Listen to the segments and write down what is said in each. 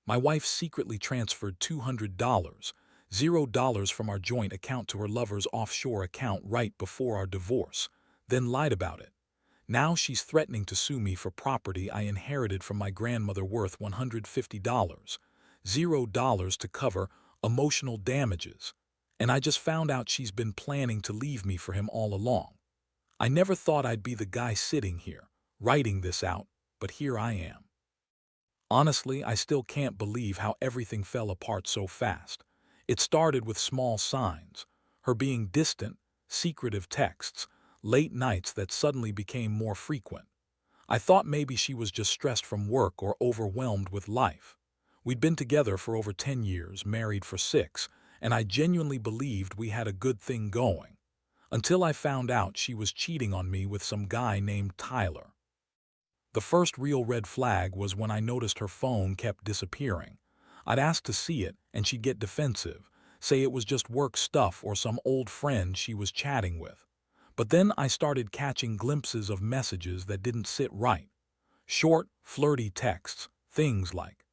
My wife secretly transferred $200, $0 from our joint account to her lover's offshore account right before our divorce, then lied about it. Now she's threatening to sue me for property I inherited from my grandmother worth $150, $0 to cover emotional damages. And I just found out she's been planning to leave me for him all along. I never thought I'd be the guy sitting here, writing this out, but here I am. Honestly, I still can't believe how everything fell apart so fast. It started with small signs, her being distant, secretive texts, late nights that suddenly became more frequent. I thought maybe she was just stressed from work or overwhelmed with life. We'd been together for over 10 years, married for 6, and I genuinely believed we had a good thing going. Until I found out she was cheating on me with some guy named Tyler. The first real red flag was when I noticed her phone kept disappearing. I'd ask to see it, and she'd get defensive, say it was just work stuff or some old friend she was chatting with. But then I started catching glimpses of messages that didn't sit right. Short, flirty texts, things like,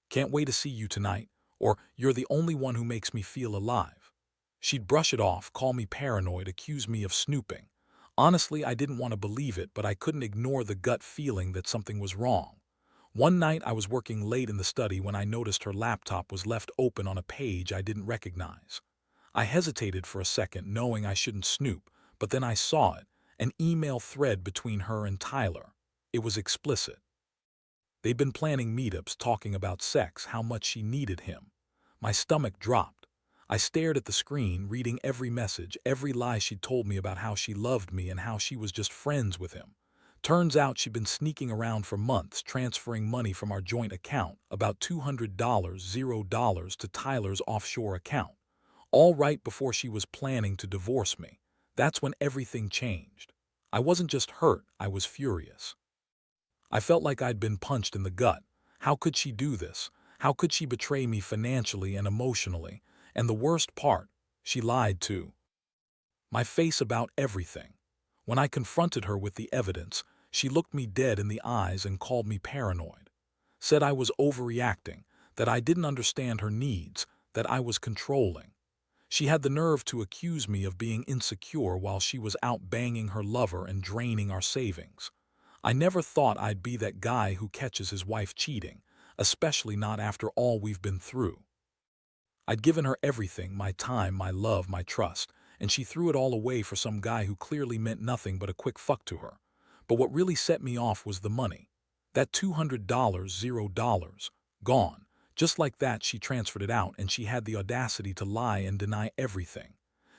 "Can't wait to see you tonight," or "You're the only one who makes me feel alive." She'd brush it off, call me paranoid, accuse me of snooping. Honestly, I didn't want to believe it, but I couldn't ignore the gut feeling that something was wrong. One night I was working late in the study when I noticed her laptop was left open on a page I didn't recognize. I hesitated for a second, knowing I shouldn't snoop, but then I saw it, an email thread between her and Tyler. It was explicit. They'd been planning meetups, talking about sex, how much she needed him. My stomach dropped. I stared at the screen, reading every message, every lie she'd told me about how she loved me and how she was just friends with him. Turns out she'd been sneaking around for months, transferring money from our joint account, about $200, $0 to Tyler's offshore account, all right before she was planning to divorce me. That's when everything changed. I wasn't just hurt, I was furious. I felt like I'd been punched in the gut. How could she do this? How could she betray me financially and emotionally? And the worst part, she lied too. My face about everything. When I confronted her with the evidence, she looked me dead in the eyes and called me paranoid. Said I was overreacting, that I didn't understand her needs, that I was controlling. She had the nerve to accuse me of being insecure while she was out banging her lover and draining our savings. I never thought I'd be that guy who catches his wife cheating, especially not after all we've been through. I'd given her everything, my time, my love, my trust, and she threw it all away for some guy who clearly meant nothing but a quick fuck to her. But what really set me off was the money. That $200, $0, gone. Just like that, she transferred it out, and she had the audacity to lie and deny everything.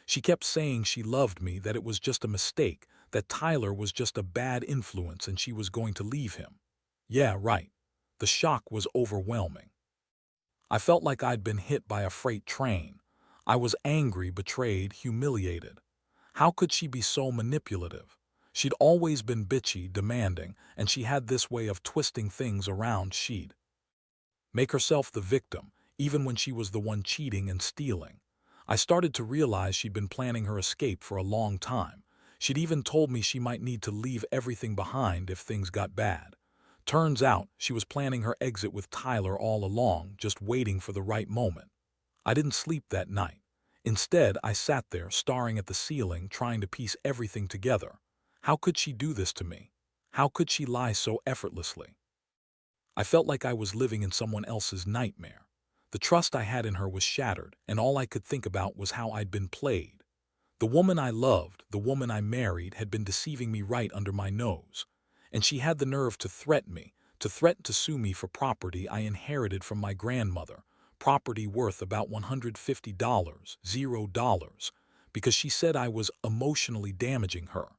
She kept saying she loved me, that it was just a mistake, that Tyler was just a bad influence and she was going to leave him. Yeah, right. The shock was overwhelming. I felt like I'd been hit by a freight train. I was angry, betrayed, humiliated. How could she be so manipulative? She'd always been bitchy, demanding, and she had this way of twisting things around. She'd make herself the victim, even when she was the one cheating and stealing. I started to realize she'd been planning her escape for a long time. She'd even told me she might need to leave everything behind if things got bad. Turns out, she was planning her exit with Tyler all along, just waiting for the right moment. I didn't sleep that night. Instead, I sat there, staring at the ceiling, trying to piece everything together. How could she do this to me? How could she lie so effortlessly? I felt like I was living in someone else's nightmare. The trust I had in her was shattered, and all I could think about was how I'd been played. The woman I loved, the woman I married, had been deceiving me right under my nose. And she had the nerve to threaten me, to threaten to sue me for property I inherited from my grandmother, property worth about $150, $0, because she said I was emotionally damaging her.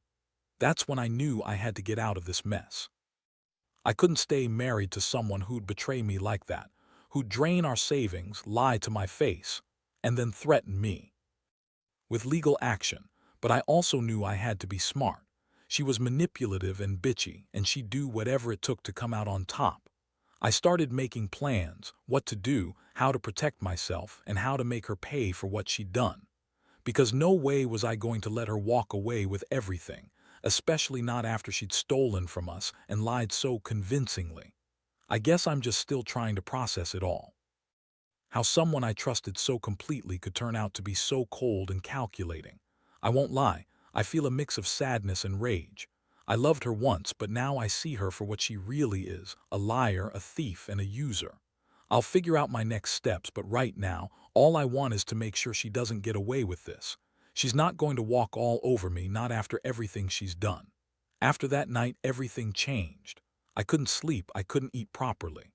That's when I knew I had to get out of this mess. I couldn't stay married to someone who'd betray me like that, who'd drain our savings, lie to my face, and then threaten me with legal action. But I also knew I had to be smart. She was manipulative and bitchy, and she'd do whatever it took to come out on top. I started making plans, what to do, how to protect myself, and how to make her pay for what she'd done. Because no way was I going to let her walk away with everything, especially not after she'd stolen from us and lied so convincingly. I guess I'm just still trying to process it all. How someone I trusted so completely could turn out to be so cold and calculating. I won't lie, I feel a mix of sadness and rage. I loved her once, but now I see her for what she really is, a liar, a thief, and a user. I'll figure out my next steps, but right now, all I want is to make sure she doesn't get away with this. She's not going to walk all over me, not after everything she's done. After that night, everything changed. I couldn't sleep, I couldn't eat properly.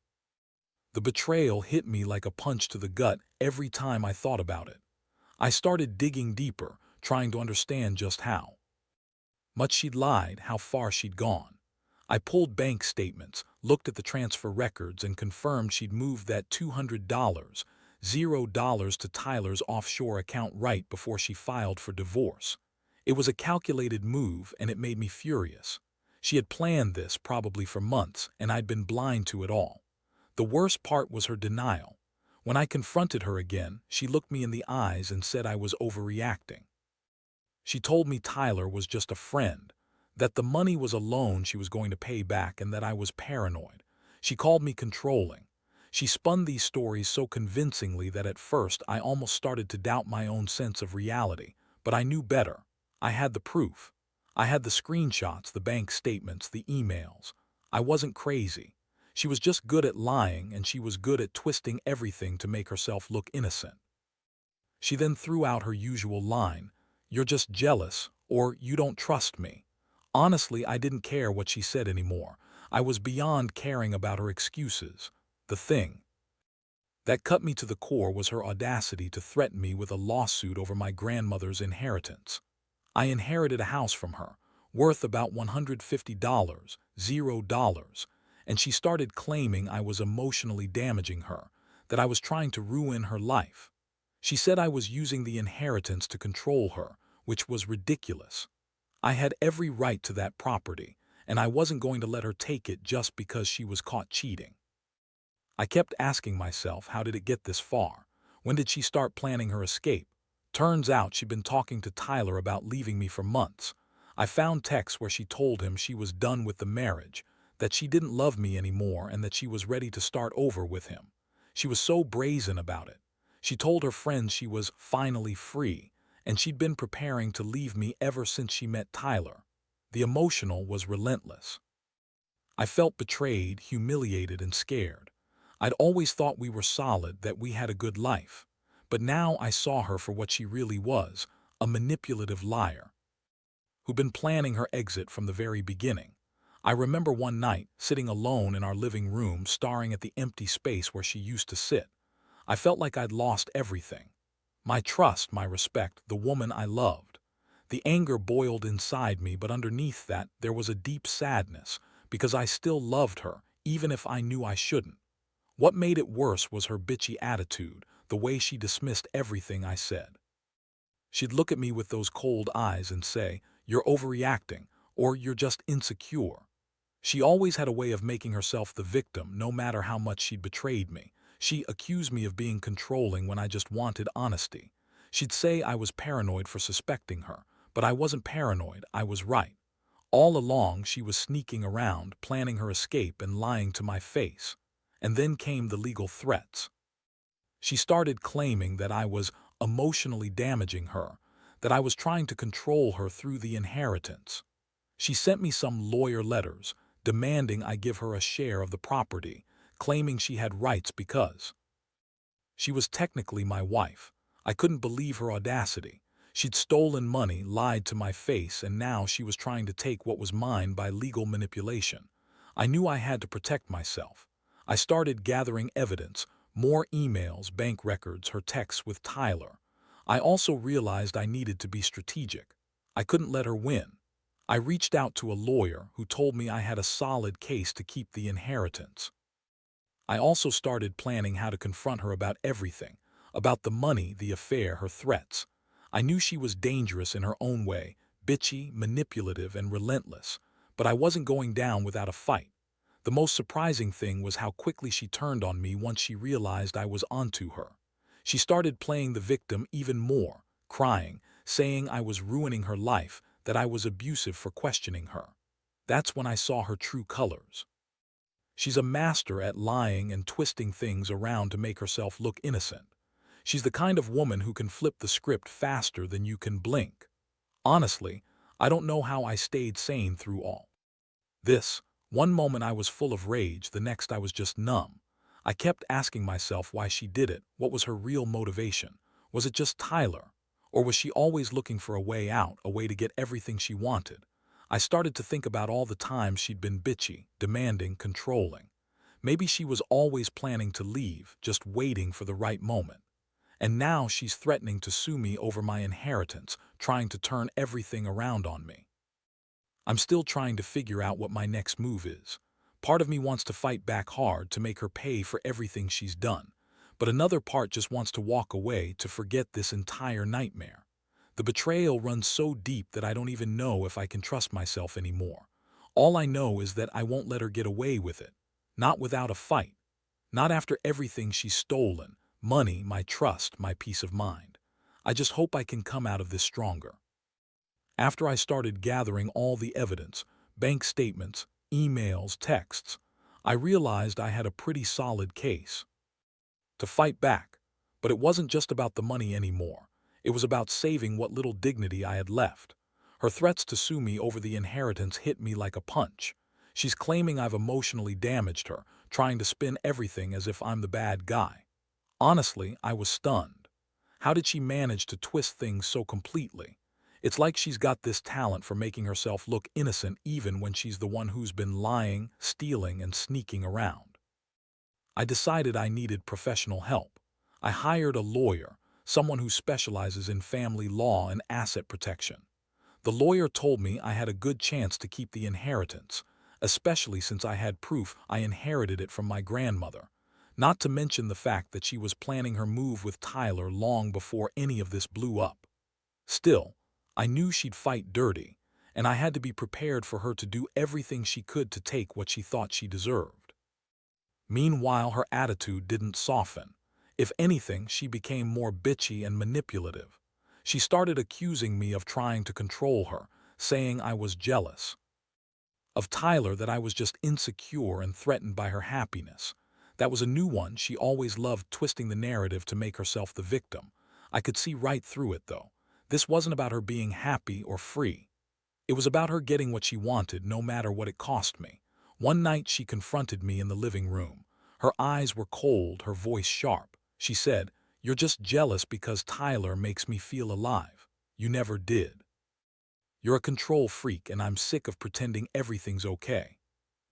The betrayal hit me like a punch to the gut every time I thought about it. I started digging deeper, trying to understand just how much she'd lied, how far she'd gone. I pulled bank statements, looked at the transfer records, and confirmed she'd moved that $200, $0 to Tyler's offshore account right before she filed for divorce. It was a calculated move, and it made me furious. She had planned this probably for months, and I'd been blind to it all. The worst part was her denial. When I confronted her again, she looked me in the eyes and said I was overreacting. She told me Tyler was just a friend, that the money was a loan she was going to pay back, and that I was paranoid. She called me controlling. She spun these stories so convincingly that at first I almost started to doubt my own sense of reality, but I knew better. I had the proof. I had the screenshots, the bank statements, the emails. I wasn't crazy. She was just good at lying, and she was good at twisting everything to make herself look innocent. She then threw out her usual line, "You're just jealous," or "You don't trust me." Honestly, I didn't care what she said anymore. I was beyond caring about her excuses. The thing that cut me to the core was her audacity to threaten me with a lawsuit over my grandmother's inheritance. I inherited a house from her, worth about $150, $0, and she started claiming I was emotionally damaging her, that I was trying to ruin her life. She said I was using the inheritance to control her, which was ridiculous. I had every right to that property, and I wasn't going to let her take it just because she was caught cheating. I kept asking myself, how did it get this far? When did she start planning her escape? Turns out she'd been talking to Tyler about leaving me for months. I found texts where she told him she was done with the marriage, that she didn't love me anymore, and that she was ready to start over with him. She was so brazen about it. She told her friends she was finally free, and she'd been preparing to leave me ever since she met Tyler. The emotional was relentless. I felt betrayed, humiliated, and scared. I'd always thought we were solid, that we had a good life. But now I saw her for what she really was, a manipulative liar who'd been planning her exit from the very beginning. I remember one night, sitting alone in our living room, staring at the empty space where she used to sit. I felt like I'd lost everything. My trust, my respect, the woman I loved. The anger boiled inside me, but underneath that, there was a deep sadness, because I still loved her, even if I knew I shouldn't. What made it worse was her bitchy attitude, the way she dismissed everything I said. She'd look at me with those cold eyes and say, "You're overreacting," or "You're just insecure." She always had a way of making herself the victim, no matter how much she'd betrayed me. She accused me of being controlling when I just wanted honesty. She'd say I was paranoid for suspecting her, but I wasn't paranoid, I was right. All along, she was sneaking around, planning her escape and lying to my face. And then came the legal threats. She started claiming that I was emotionally damaging her, that I was trying to control her through the inheritance. She sent me some lawyer letters, demanding I give her a share of the property, claiming she had rights because she was technically my wife. I couldn't believe her audacity. She'd stolen money, lied to my face, and now she was trying to take what was mine by legal manipulation. I knew I had to protect myself. I started gathering evidence, more emails, bank records, her texts with Tyler. I also realized I needed to be strategic. I couldn't let her win. I reached out to a lawyer who told me I had a solid case to keep the inheritance. I also started planning how to confront her about everything, about the money, the affair, her threats. I knew she was dangerous in her own way, bitchy, manipulative, and relentless, but I wasn't going down without a fight. The most surprising thing was how quickly she turned on me once she realized I was onto her. She started playing the victim even more, crying, saying I was ruining her life, that I was abusive for questioning her. That's when I saw her true colors. She's a master at lying and twisting things around to make herself look innocent. She's the kind of woman who can flip the script faster than you can blink. Honestly, I don't know how I stayed sane through all this. One moment I was full of rage, the next I was just numb. I kept asking myself why she did it. What was her real motivation? Was it just Tyler? Or was she always looking for a way out, a way to get everything she wanted? I started to think about all the times she'd been bitchy, demanding, controlling. Maybe she was always planning to leave, just waiting for the right moment. And now she's threatening to sue me over my inheritance, trying to turn everything around on me. I'm still trying to figure out what my next move is. Part of me wants to fight back hard to make her pay for everything she's done, but another part just wants to walk away to forget this entire nightmare. The betrayal runs so deep that I don't even know if I can trust myself anymore. All I know is that I won't let her get away with it. Not without a fight. Not after everything she's stolen, money, my trust, my peace of mind. I just hope I can come out of this stronger. After I started gathering all the evidence, bank statements, emails, texts, I realized I had a pretty solid case to fight back. But it wasn't just about the money anymore. It was about saving what little dignity I had left. Her threats to sue me over the inheritance hit me like a punch. She's claiming I've emotionally damaged her, trying to spin everything as if I'm the bad guy. Honestly, I was stunned. How did she manage to twist things so completely? It's like she's got this talent for making herself look innocent even when she's the one who's been lying, stealing, and sneaking around. I decided I needed professional help. I hired a lawyer, someone who specializes in family law and asset protection. The lawyer told me I had a good chance to keep the inheritance, especially since I had proof I inherited it from my grandmother. Not to mention the fact that she was planning her move with Tyler long before any of this blew up. Still, I knew she'd fight dirty, and I had to be prepared for her to do everything she could to take what she thought she deserved. Meanwhile, her attitude didn't soften. If anything, she became more bitchy and manipulative. She started accusing me of trying to control her, saying I was jealous of Tyler, that I was just insecure and threatened by her happiness. That was a new one. She always loved twisting the narrative to make herself the victim. I could see right through it, though. This wasn't about her being happy or free. It was about her getting what she wanted, no matter what it cost me. One night she confronted me in the living room. Her eyes were cold, her voice sharp. She said, "You're just jealous because Tyler makes me feel alive. You never did. You're a control freak, and I'm sick of pretending everything's okay."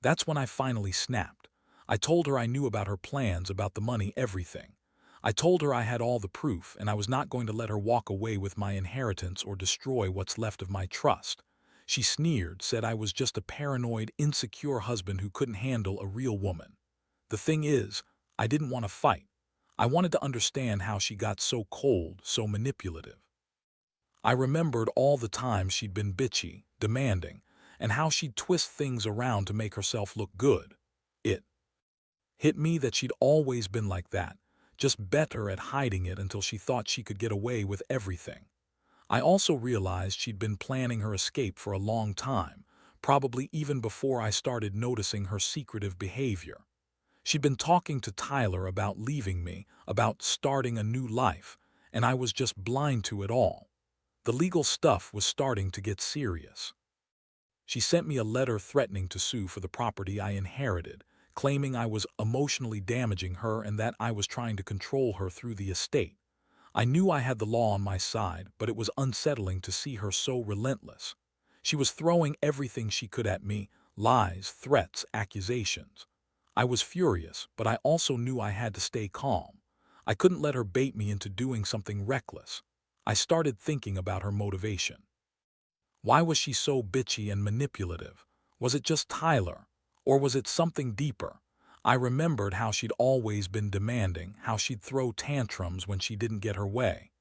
That's when I finally snapped. I told her I knew about her plans, about the money, everything. I told her I had all the proof, and I was not going to let her walk away with my inheritance or destroy what's left of my trust. She sneered, said I was just a paranoid, insecure husband who couldn't handle a real woman. The thing is, I didn't want to fight. I wanted to understand how she got so cold, so manipulative. I remembered all the times she'd been bitchy, demanding, and how she'd twist things around to make herself look good. It hit me that she'd always been like that, just better at hiding it until she thought she could get away with everything. I also realized she'd been planning her escape for a long time, probably even before I started noticing her secretive behavior. She'd been talking to Tyler about leaving me, about starting a new life, and I was just blind to it all. The legal stuff was starting to get serious. She sent me a letter threatening to sue for the property I inherited, claiming I was emotionally damaging her and that I was trying to control her through the estate. I knew I had the law on my side, but it was unsettling to see her so relentless. She was throwing everything she could at me: lies, threats, accusations. I was furious, but I also knew I had to stay calm. I couldn't let her bait me into doing something reckless. I started thinking about her motivation. Why was she so bitchy and manipulative? Was it just Tyler? Or was it something deeper? I remembered how she'd always been demanding, how she'd throw tantrums when she didn't get her way.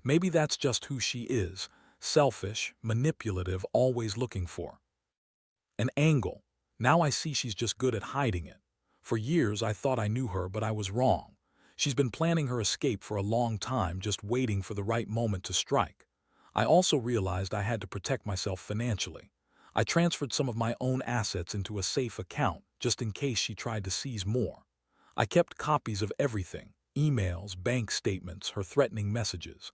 Maybe that's just who she is: selfish, manipulative, always looking for an angle. Now I see she's just good at hiding it. For years I thought I knew her, but I was wrong. She's been planning her escape for a long time, just waiting for the right moment to strike. I also realized I had to protect myself financially. I transferred some of my own assets into a safe account just in case she tried to seize more. I kept copies of everything, emails, bank statements, her threatening messages.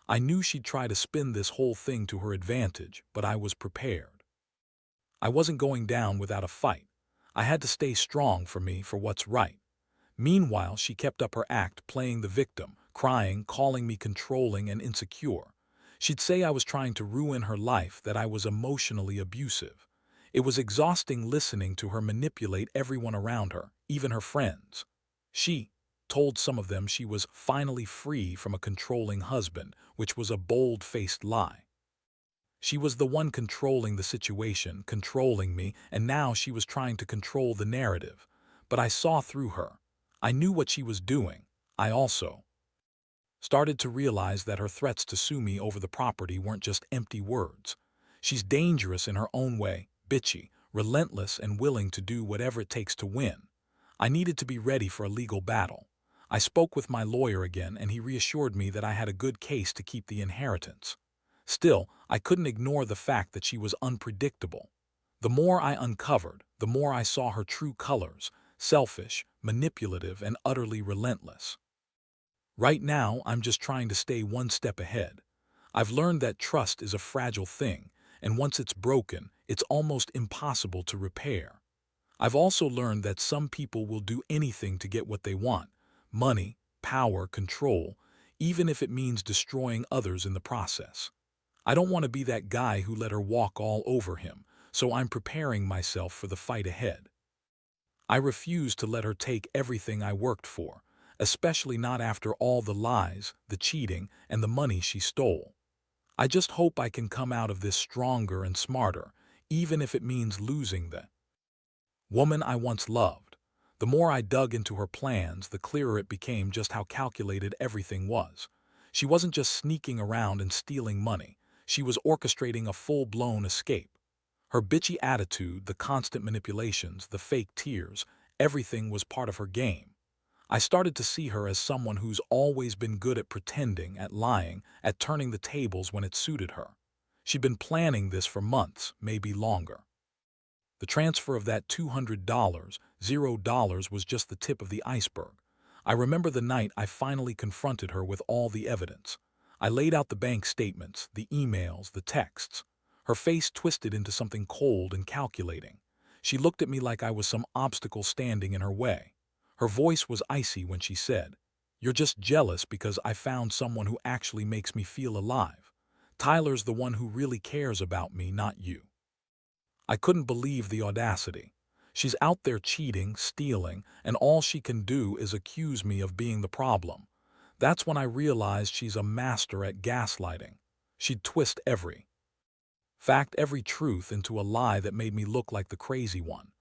I knew she'd try to spin this whole thing to her advantage, but I was prepared. I wasn't going down without a fight. I had to stay strong for me for what's right. Meanwhile, she kept up her act, playing the victim, crying, calling me controlling and insecure. She'd say I was trying to ruin her life, that I was emotionally abusive. It was exhausting listening to her manipulate everyone around her, even her friends. She told some of them she was finally free from a controlling husband, which was a bold-faced lie. She was the one controlling the situation, controlling me, and now she was trying to control the narrative. But I saw through her. I knew what she was doing. I also started to realize that her threats to sue me over the property weren't just empty words. She's dangerous in her own way, bitchy, relentless, and willing to do whatever it takes to win. I needed to be ready for a legal battle. I spoke with my lawyer again, and he reassured me that I had a good case to keep the inheritance. Still, I couldn't ignore the fact that she was unpredictable. The more I uncovered, the more I saw her true colors: selfish, manipulative, and utterly relentless. Right now, I'm just trying to stay one step ahead. I've learned that trust is a fragile thing, and once it's broken, it's almost impossible to repair. I've also learned that some people will do anything to get what they want: money, power, control, even if it means destroying others in the process. I don't want to be that guy who let her walk all over him, so I'm preparing myself for the fight ahead. I refuse to let her take everything I worked for, especially not after all the lies, the cheating, and the money she stole. I just hope I can come out of this stronger and smarter, even if it means losing the woman I once loved. The more I dug into her plans, the clearer it became just how calculated everything was. She wasn't just sneaking around and stealing money. She was orchestrating a full-blown escape. Her bitchy attitude, the constant manipulations, the fake tears, everything was part of her game. I started to see her as someone who's always been good at pretending, at lying, at turning the tables when it suited her. She'd been planning this for months, maybe longer. The transfer of that $200, $0, was just the tip of the iceberg. I remember the night I finally confronted her with all the evidence. I laid out the bank statements, the emails, the texts. Her face twisted into something cold and calculating. She looked at me like I was some obstacle standing in her way. Her voice was icy when she said, "You're just jealous because I found someone who actually makes me feel alive. Tyler's the one who really cares about me, not you." I couldn't believe the audacity. She's out there cheating, stealing, and all she can do is accuse me of being the problem. That's when I realized she's a master at gaslighting. She'd twist every fact, every truth into a lie that made me look like the crazy one.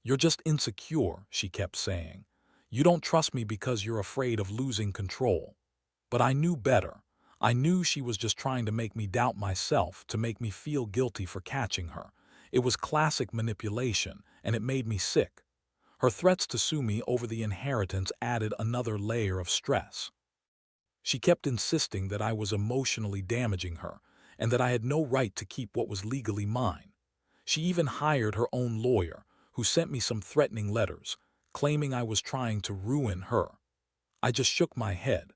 "You're just insecure," she kept saying. "You don't trust me because you're afraid of losing control." But I knew better. I knew she was just trying to make me doubt myself, to make me feel guilty for catching her. It was classic manipulation, and it made me sick. Her threats to sue me over the inheritance added another layer of stress. She kept insisting that I was emotionally damaging her, and that I had no right to keep what was legally mine. She even hired her own lawyer, who sent me some threatening letters, claiming I was trying to ruin her. I just shook my head.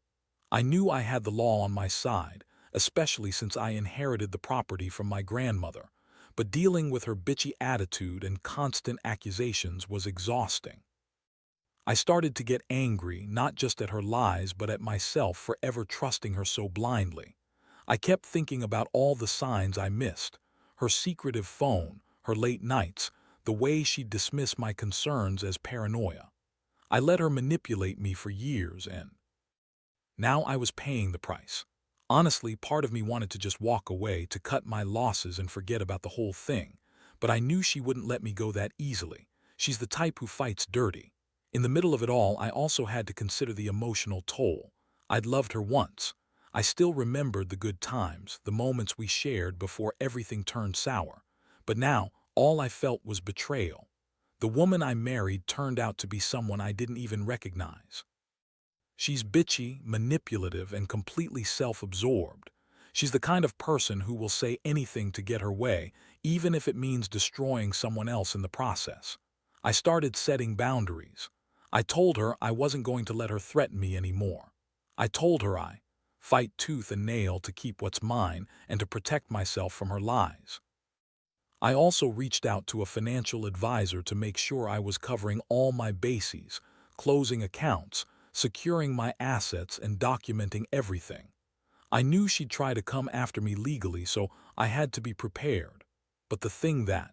I knew I had the law on my side, especially since I inherited the property from my grandmother, but dealing with her bitchy attitude and constant accusations was exhausting. I started to get angry, not just at her lies but at myself for ever trusting her so blindly. I kept thinking about all the signs I missed: her secretive phone, her late nights, the way she'd dismiss my concerns as paranoia. I let her manipulate me for years, and now I was paying the price. Honestly, part of me wanted to just walk away, to cut my losses and forget about the whole thing. But I knew she wouldn't let me go that easily. She's the type who fights dirty. In the middle of it all, I also had to consider the emotional toll. I'd loved her once. I still remembered the good times, the moments we shared before everything turned sour. But now, all I felt was betrayal. The woman I married turned out to be someone I didn't even recognize. She's bitchy, manipulative, and completely self-absorbed. She's the kind of person who will say anything to get her way, even if it means destroying someone else in the process. I started setting boundaries. I told her I wasn't going to let her threaten me anymore. I told her I fight tooth and nail to keep what's mine and to protect myself from her lies. I also reached out to a financial advisor to make sure I was covering all my bases, closing accounts, securing my assets, and documenting everything. I knew she'd try to come after me legally, so I had to be prepared. But the thing that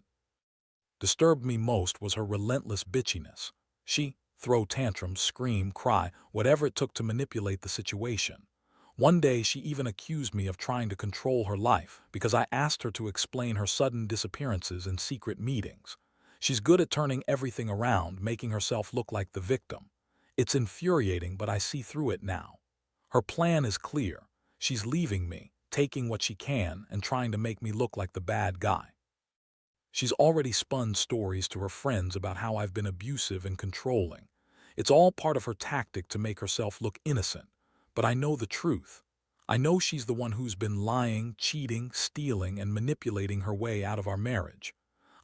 disturbed me most was her relentless bitchiness. She'd throw tantrums, scream, cry, whatever it took to manipulate the situation. One day she even accused me of trying to control her life because I asked her to explain her sudden disappearances and secret meetings. She's good at turning everything around, making herself look like the victim. It's infuriating, but I see through it now. Her plan is clear. She's leaving me, taking what she can, and trying to make me look like the bad guy. She's already spun stories to her friends about how I've been abusive and controlling. It's all part of her tactic to make herself look innocent. But I know the truth. I know she's the one who's been lying, cheating, stealing, and manipulating her way out of our marriage.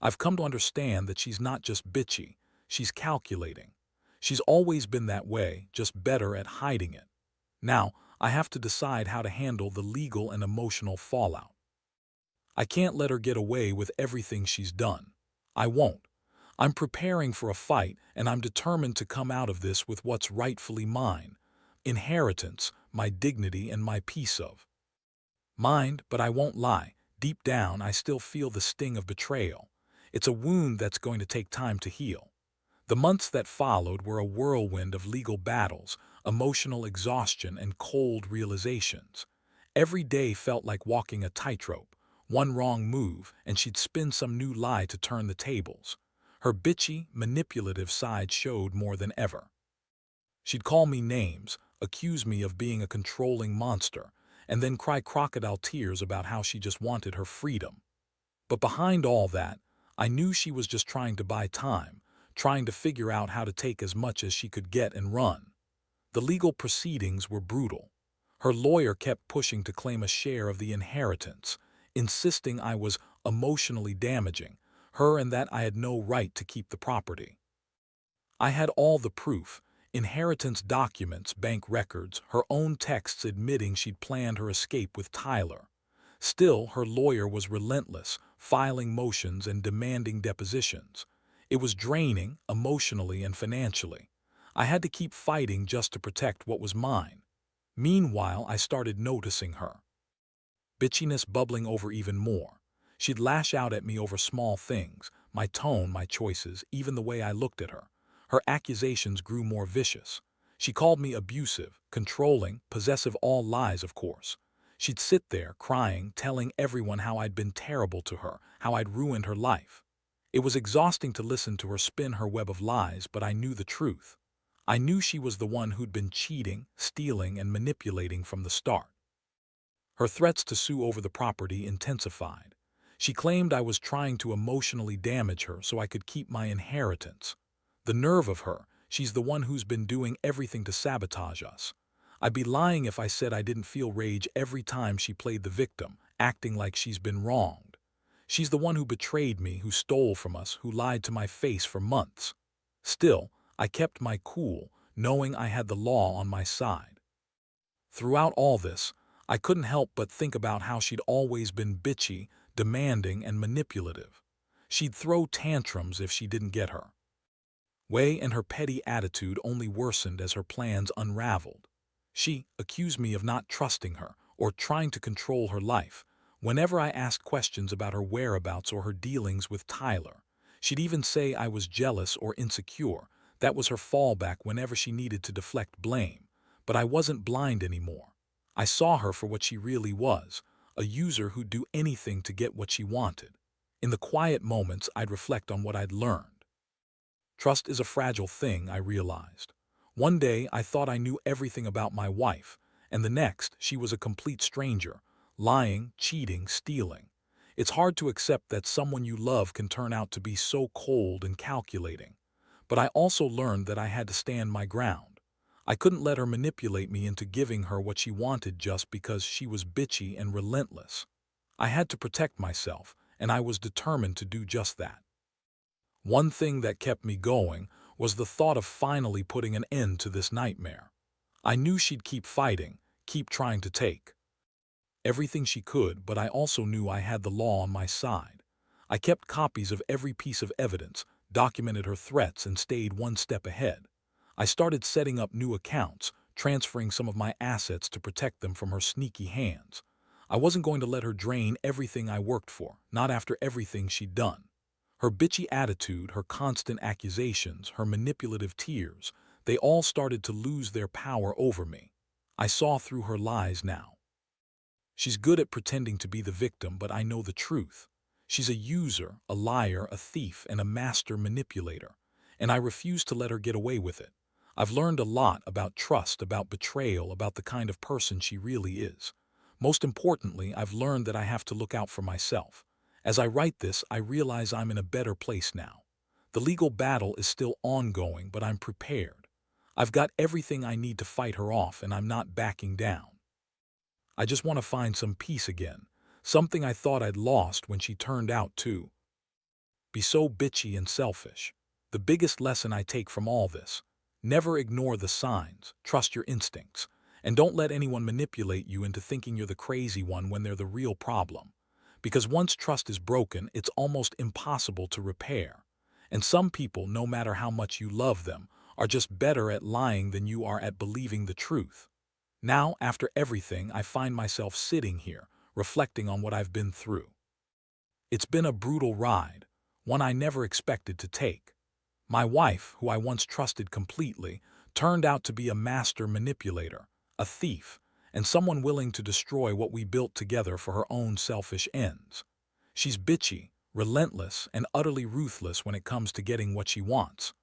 I've come to understand that she's not just bitchy, she's calculating. She's always been that way, just better at hiding it. Now, I have to decide how to handle the legal and emotional fallout. I can't let her get away with everything she's done. I won't. I'm preparing for a fight, and I'm determined to come out of this with what's rightfully mine. Inheritance, my dignity, and my peace of mind. But I won't lie. Deep down, I still feel the sting of betrayal. It's a wound that's going to take time to heal. The months that followed were a whirlwind of legal battles, emotional exhaustion, and cold realizations. Every day felt like walking a tightrope. One wrong move, and she'd spin some new lie to turn the tables. Her bitchy, manipulative side showed more than ever. She'd call me names, accuse me of being a controlling monster, and then cry crocodile tears about how she just wanted her freedom. But behind all that, I knew she was just trying to buy time, trying to figure out how to take as much as she could get and run. The legal proceedings were brutal. Her lawyer kept pushing to claim a share of the inheritance, insisting I was emotionally damaging her and that I had no right to keep the property. I had all the proof: inheritance documents, bank records, her own texts admitting she'd planned her escape with Tyler. Still, her lawyer was relentless, filing motions and demanding depositions. It was draining, emotionally and financially. I had to keep fighting just to protect what was mine. Meanwhile, I started noticing her bitchiness bubbling over even more. She'd lash out at me over small things: my tone, my choices, even the way I looked at her. Her accusations grew more vicious. She called me abusive, controlling, possessive, all lies, of course. She'd sit there, crying, telling everyone how I'd been terrible to her, how I'd ruined her life. It was exhausting to listen to her spin her web of lies, but I knew the truth. I knew she was the one who'd been cheating, stealing, and manipulating from the start. Her threats to sue over the property intensified. She claimed I was trying to emotionally damage her so I could keep my inheritance. The nerve of her! She's the one who's been doing everything to sabotage us. I'd be lying if I said I didn't feel rage every time she played the victim, acting like she's been wronged. She's the one who betrayed me, who stole from us, who lied to my face for months. Still, I kept my cool, knowing I had the law on my side. Throughout all this, I couldn't help but think about how she'd always been bitchy, demanding, and manipulative. She'd throw tantrums if she didn't get her way, and her petty attitude only worsened as her plans unraveled. She accused me of not trusting her or trying to control her life. Whenever I asked questions about her whereabouts or her dealings with Tyler, she'd even say I was jealous or insecure. That was her fallback whenever she needed to deflect blame. But I wasn't blind anymore. I saw her for what she really was: a user who'd do anything to get what she wanted. In the quiet moments, I'd reflect on what I'd learned. Trust is a fragile thing, I realized. One day, I thought I knew everything about my wife, and the next, she was a complete stranger, lying, cheating, stealing. It's hard to accept that someone you love can turn out to be so cold and calculating. But I also learned that I had to stand my ground. I couldn't let her manipulate me into giving her what she wanted just because she was bitchy and relentless. I had to protect myself, and I was determined to do just that. One thing that kept me going was the thought of finally putting an end to this nightmare. I knew she'd keep fighting, keep trying to take everything she could, but I also knew I had the law on my side. I kept copies of every piece of evidence, documented her threats, and stayed one step ahead. I started setting up new accounts, transferring some of my assets to protect them from her sneaky hands. I wasn't going to let her drain everything I worked for, not after everything she'd done. Her bitchy attitude, her constant accusations, her manipulative tears, they all started to lose their power over me. I saw through her lies now. She's good at pretending to be the victim, but I know the truth. She's a user, a liar, a thief, and a master manipulator, and I refuse to let her get away with it. I've learned a lot about trust, about betrayal, about the kind of person she really is. Most importantly, I've learned that I have to look out for myself. As I write this, I realize I'm in a better place now. The legal battle is still ongoing, but I'm prepared. I've got everything I need to fight her off, and I'm not backing down. I just want to find some peace again, something I thought I'd lost when she turned out to be so bitchy and selfish. The biggest lesson I take from all this: never ignore the signs, trust your instincts, and don't let anyone manipulate you into thinking you're the crazy one when they're the real problem. Because once trust is broken, it's almost impossible to repair. And some people, no matter how much you love them, are just better at lying than you are at believing the truth. Now, after everything, I find myself sitting here, reflecting on what I've been through. It's been a brutal ride, one I never expected to take. My wife, who I once trusted completely, turned out to be a master manipulator, a thief, and someone willing to destroy what we built together for her own selfish ends. She's bitchy, relentless, and utterly ruthless when it comes to getting what she wants.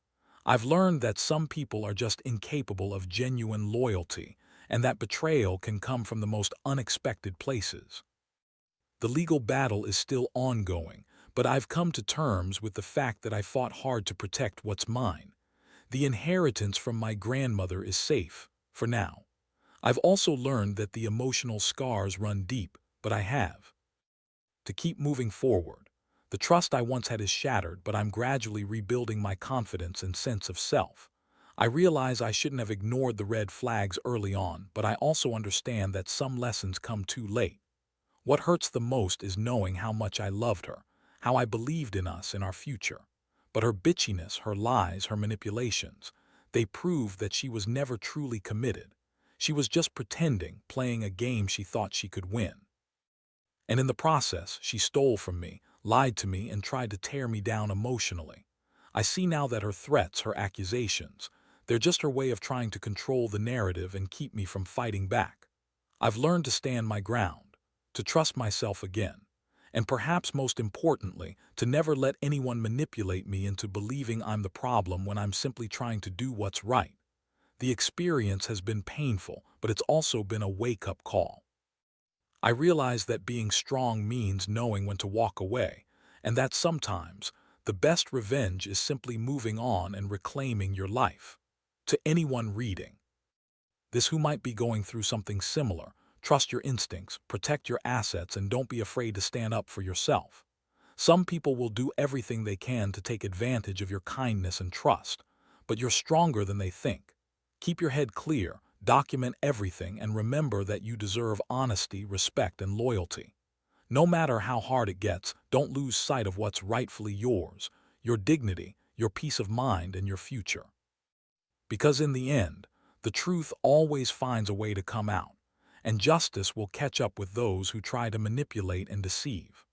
I've learned that some people are just incapable of genuine loyalty, and that betrayal can come from the most unexpected places. The legal battle is still ongoing, but I've come to terms with the fact that I fought hard to protect what's mine. The inheritance from my grandmother is safe, for now. I've also learned that the emotional scars run deep, but I have to keep moving forward. The trust I once had is shattered, but I'm gradually rebuilding my confidence and sense of self. I realize I shouldn't have ignored the red flags early on, but I also understand that some lessons come too late. What hurts the most is knowing how much I loved her, how I believed in us and our future. But her bitchiness, her lies, her manipulations, they proved that she was never truly committed. She was just pretending, playing a game she thought she could win. And in the process, she stole from me, lied to me, and tried to tear me down emotionally. I see now that her threats, her accusations, they're just her way of trying to control the narrative and keep me from fighting back. I've learned to stand my ground, to trust myself again, and perhaps most importantly, to never let anyone manipulate me into believing I'm the problem when I'm simply trying to do what's right. The experience has been painful, but it's also been a wake-up call. I realize that being strong means knowing when to walk away, and that sometimes the best revenge is simply moving on and reclaiming your life. To anyone reading this who might be going through something similar, trust your instincts, protect your assets, and don't be afraid to stand up for yourself. Some people will do everything they can to take advantage of your kindness and trust, but you're stronger than they think. Keep your head clear, document everything, and remember that you deserve honesty, respect, and loyalty. No matter how hard it gets, don't lose sight of what's rightfully yours: your dignity, your peace of mind, and your future. Because in the end, the truth always finds a way to come out, and justice will catch up with those who try to manipulate and deceive.